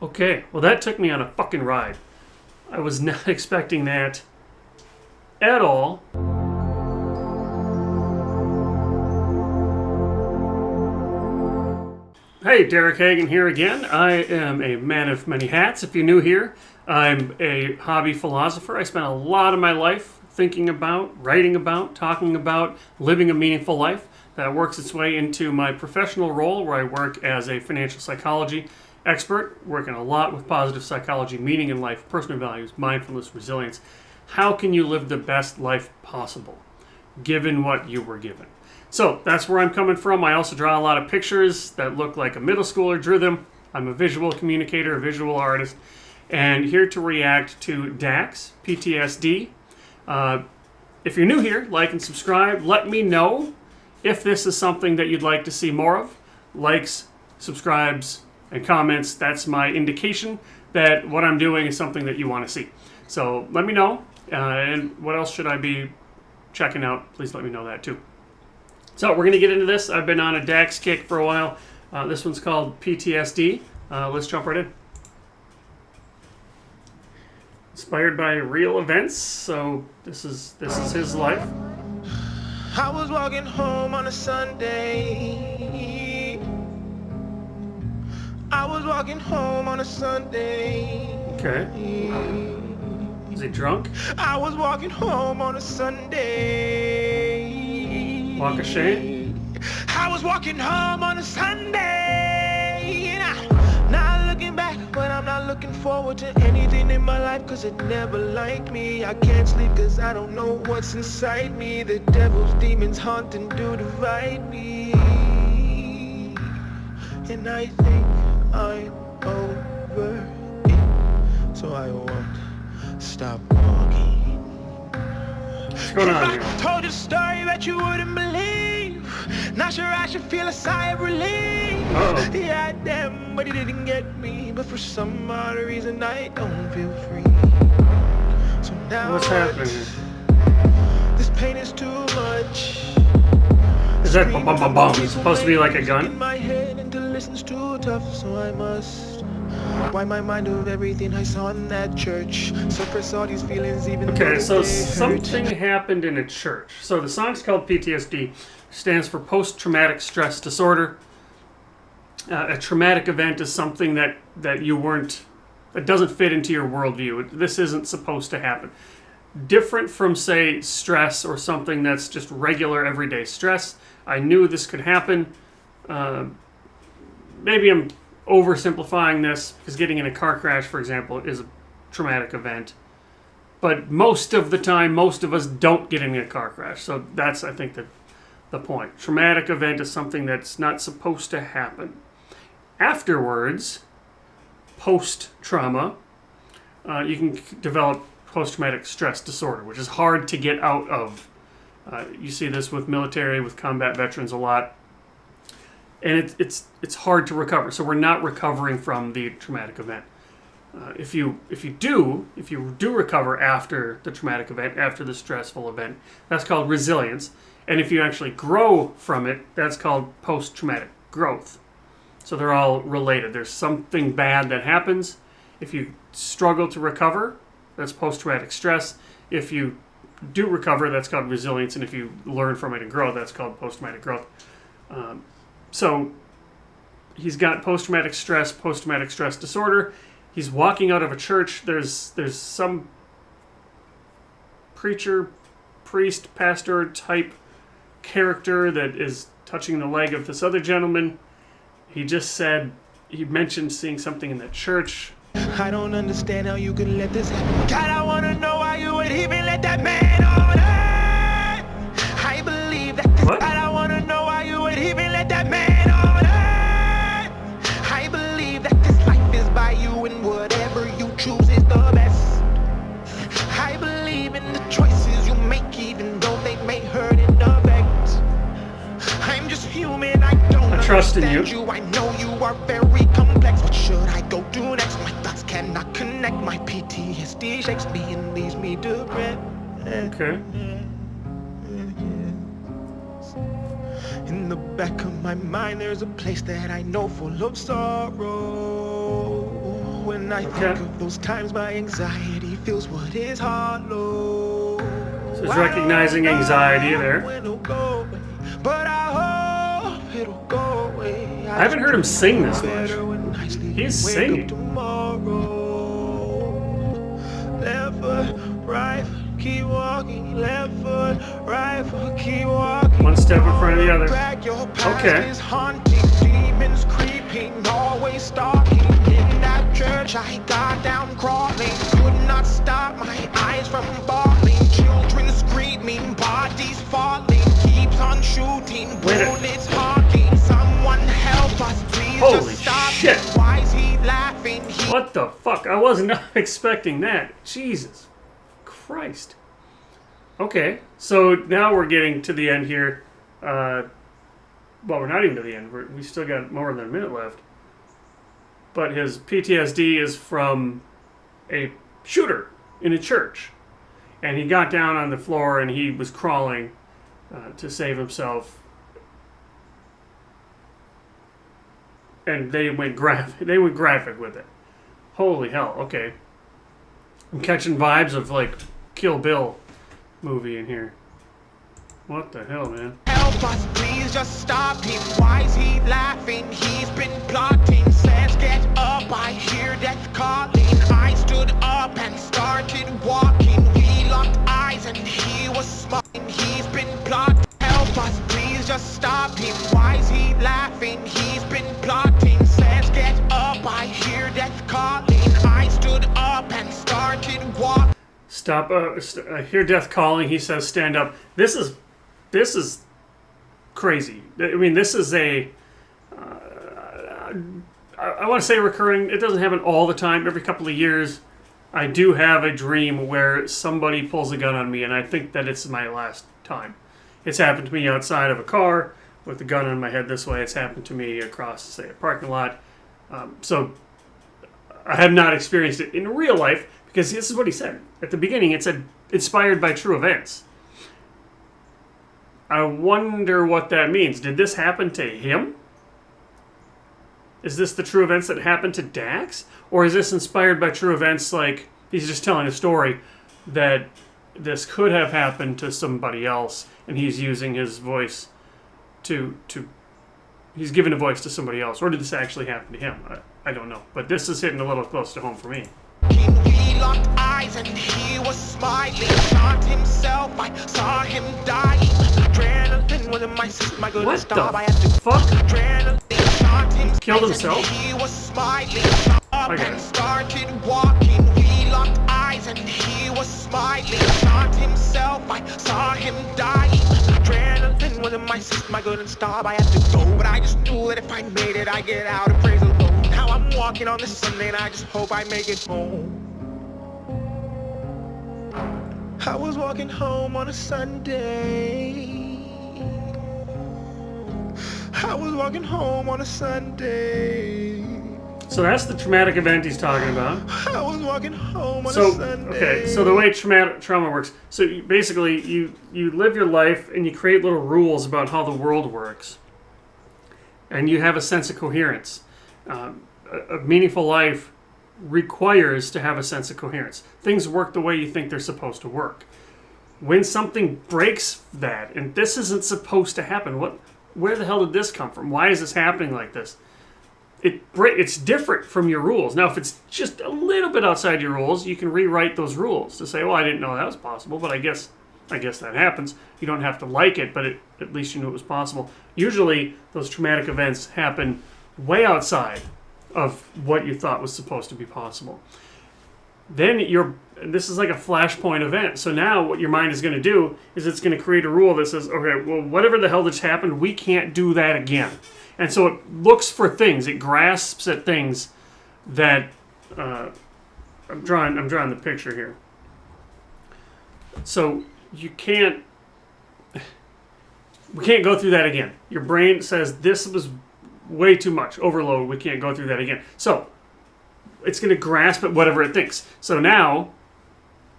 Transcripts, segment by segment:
Okay, well that took me on a fucking ride. I was not expecting that at all. Hey, Derek Hagan here again. I am a man of many hats. If you're new here, I'm a hobby philosopher. I spent a lot of my life thinking about, writing about, talking about, living a meaningful life. That works its way into my professional role where I work as a financial psychology expert, working a lot with positive psychology, meaning in life, personal values, mindfulness, resilience. How can you live the best life possible, given what you were given? So that's where I'm coming from. I also draw a lot of pictures that look like a middle schooler drew them. I'm a visual communicator, a visual artist, and here to react to Dax, PTSD. If you're new here, like and subscribe. Let me know if this is something that you'd like to see more of. Likes, subscribes, and comments, that's my indication that what I'm doing is something that you want to see. So let me know. And what else should I be checking out? Please let me know that too. So we're going to get into this. I've been on a Dax kick for a while. This one's called PTSD. Let's jump right in. Inspired by real events, so this is his life. I was walking home on a Sunday. I was walking home on a Sunday. Okay. Is he drunk? I was walking home on a Sunday. Walk of shame? I was walking home on a Sunday. Not looking back, but I'm not looking forward to anything in my life, cause it never liked me. I can't sleep cause I don't know what's inside me. The devil's demons haunt and do divide me. And I think I'm over it, so I won't stop walking. What's going on here? If I told you a story that you wouldn't believe, not sure I should feel a sigh of relief. Uh-oh. Yeah, damn, but he didn't get me. But for some odd reason, I don't feel free. So now what's happening here? This pain is too much. Is that bum bum bum bum? It's supposed to be like a gun? In my head until listen's too tough, so I must wipe my mind of everything I saw in that church. Suppress all these feelings, even Okay, though so they something hurt. happened in a church. So the song's called PTSD, stands for post-traumatic stress disorder. A traumatic event is something that you weren't, that doesn't fit into your worldview. This isn't supposed to happen. Different from, say, stress or something that's just regular everyday stress. I knew this could happen. Maybe I'm oversimplifying this, because getting in a car crash, for example, is a traumatic event. But most of the time, most of us don't get in a car crash. So that's, I think, the point. Traumatic event is something that's not supposed to happen. Afterwards, post-trauma, you can develop post-traumatic stress disorder, which is hard to get out of. You see this with military, with combat veterans a lot. And it's hard to recover. So we're not recovering from the traumatic event. If you do recover after the traumatic event, after the stressful event, that's called resilience. And if you actually grow from it, that's called post-traumatic growth. So they're all related. There's something bad that happens. If you struggle to recover, that's post-traumatic stress. If you do recover, that's called resilience. And if you learn from it and grow, that's called post-traumatic growth. So he's got post-traumatic stress disorder. He's walking out of a church. There's some preacher, priest, pastor type character that is touching the leg of this other gentleman. He mentioned seeing something in that church. I don't understand how you could let this happen. God, I wanna know why you would even let that man on earth. I believe that this. What? God, I wanna know why you would even let that man on earth. I believe that this life is by you and whatever you choose is the best. I believe in the choices you make, even though they may hurt and affect. I'm just human, I don't trust in understand you. I know you are very complex. What should I go do next? My thoughts cannot connect. My PTSD shakes me and leaves me depressed. Okay. In the back of my mind, there's a place that I know full of sorrow. when I think of those times my anxiety feels what is hollow. So it's recognizing anxiety there. But I hope it'll go away. I haven't heard him sing this much. He's singing. Left foot, right foot, keep walking. Left foot, right foot, keep walking. One step in front of the other. Okay. Demons creeping, always stalking. In that church, I got down crawling. Could not stop my eyes from falling. Children screaming, bodies falling. Keeps on shooting, bullets honking. Someone help us, please. Holy just stop. shit. Why is he laughing? What the fuck? I was not expecting that. Jesus Christ. Okay, so now we're getting to the end here. Well, we're not even to the end. We still got more than a minute left. But his PTSD is from a shooter in a church. And he got down on the floor and he was crawling to save himself. And they went graphic with it. Holy hell, okay. I'm catching vibes of like Kill Bill movie in here. What the hell, man? Help us, please just stop him. Why is he laughing? He's been plotting. Says get up, I hear death calling. I stood up and started walking. We locked eyes and he was smiling. He's been plotting. Help us, please just stop him. Why is he laughing? He's been plotting. Says get up, I hear death calling. I stood up and started walking. Stop, I hear death calling. He says stand up. This is crazy. I mean, this is I want to say recurring. It doesn't happen all the time. Every couple of years, I do have a dream where somebody pulls a gun on me, and I think that it's my last time. It's happened to me outside of a car with a gun on my head this way. It's happened to me across, say, a parking lot. So I have not experienced it in real life, because this is what he said. At the beginning, it said, inspired by true events. I wonder what that means. Did this happen to him? Is this the true events that happened to Dax? Or is this inspired by true events, like he's just telling a story that this could have happened to somebody else, and he's using his voice to he's giving a voice to somebody else? Or did this actually happen to him? I don't know. But this is hitting a little close to home for me. We locked eyes and he was smiling. Shot himself, I saw him dying. Adrenaline was in my system. My good stop. I had to fuck? Adrenaline shot him. Killed himself? He was smiling. Up and started walking. We locked eyes and he was smiling. Shot himself, I saw him dying. Adrenaline was in my system. My good stop. I had to go, but I just knew that if I made it, I'd get out and praise the Lord. Now I'm walking on this Sunday and I just hope I make it home. I was walking home on a Sunday. I was walking home on a Sunday. So that's the traumatic event he's talking about. I was walking home on a Sunday. Okay, so the way trauma works, so you live your life and you create little rules about how the world works. And you have a sense of coherence. A meaningful life requires to have a sense of coherence. Things work the way you think they're supposed to work. When something breaks that, and this isn't supposed to happen, where the hell did this come from? Why is this happening like this? It's different from your rules. Now, if it's just a little bit outside your rules, you can rewrite those rules to say, well, I didn't know that was possible, but I guess that happens. You don't have to like it, but at least you knew it was possible. Usually, those traumatic events happen way outside of what you thought was supposed to be possible. Then this is like a flashpoint event. So now what your mind is going to do is it's going to create a rule that says, okay, well, whatever the hell just happened, we can't do that again. And so it looks for things. It grasps at things that I'm drawing the picture here. So we can't go through that again. Your brain says this was way too much overload. We can't go through that again. So it's going to grasp at whatever it thinks. So now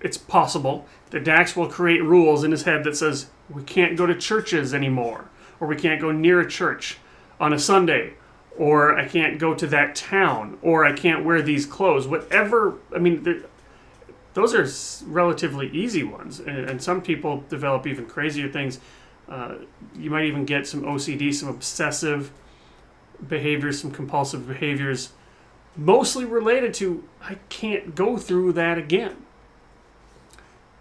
it's possible that Dax will create rules in his head that says we can't go to churches anymore, or we can't go near a church on a Sunday, or I can't go to that town, or I can't wear these clothes. Whatever, I mean, those are relatively easy ones, and some people develop even crazier things. You might even get some OCD, some obsessive behaviors, some compulsive behaviors, mostly related to I can't go through that again.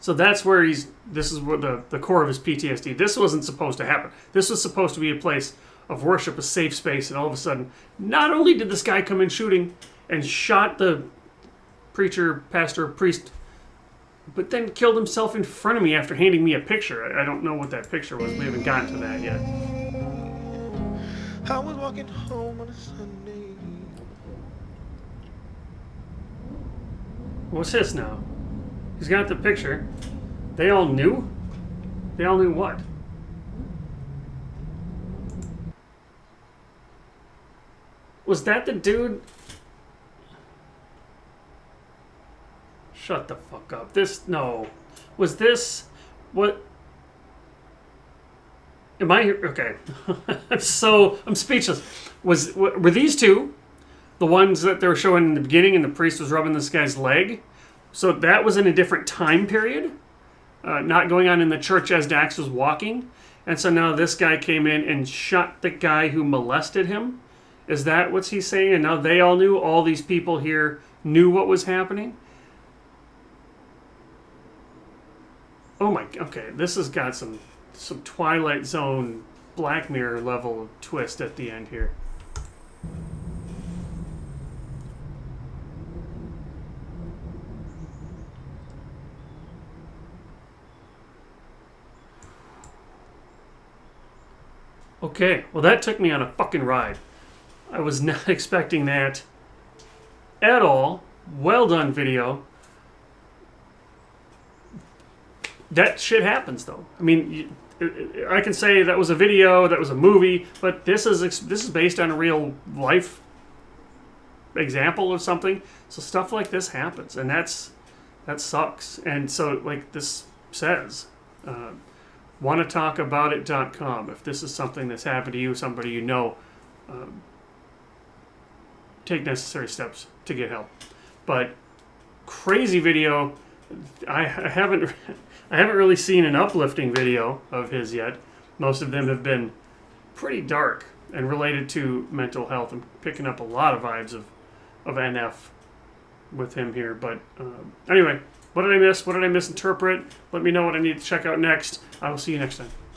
So that's where this is what the core of his PTSD. This wasn't supposed to happen. This was supposed to be a place of worship, a safe space, and all of a sudden, not only did this guy come in shooting and shot the preacher, pastor, priest, but then killed himself in front of me after handing me a picture. I don't know what that picture was. We haven't gotten to that yet. I was walking home on a Sunday. What's this now? He's got the picture. They all knew? They all knew what? Was that the dude? Shut the fuck up. No. Was this what? Am I here? Okay. I'm speechless. Were these two the ones that they were showing in the beginning and the priest was rubbing this guy's leg? So that was in a different time period, not going on in the church as Dax was walking. And so now this guy came in and shot the guy who molested him. Is that what he's saying? And now they all knew, all these people here knew what was happening? Oh my, okay, this has got some Twilight Zone Black Mirror level twist at the end here. Okay, well that took me on a fucking ride. I was not expecting that at all. Well done, video. That shit happens, though. I mean, I can say that was a video, that was a movie, but this is based on a real life example of something. So stuff like this happens, and that sucks. And so, like this says, wannatalkaboutit.com. If this is something that's happened to you, somebody you know, take necessary steps to get help. But crazy video. I haven't really seen an uplifting video of his yet. Most of them have been pretty dark and related to mental health. I'm picking up a lot of vibes of NF with him here. But anyway, what did I miss? What did I misinterpret? Let me know what I need to check out next. I will see you next time.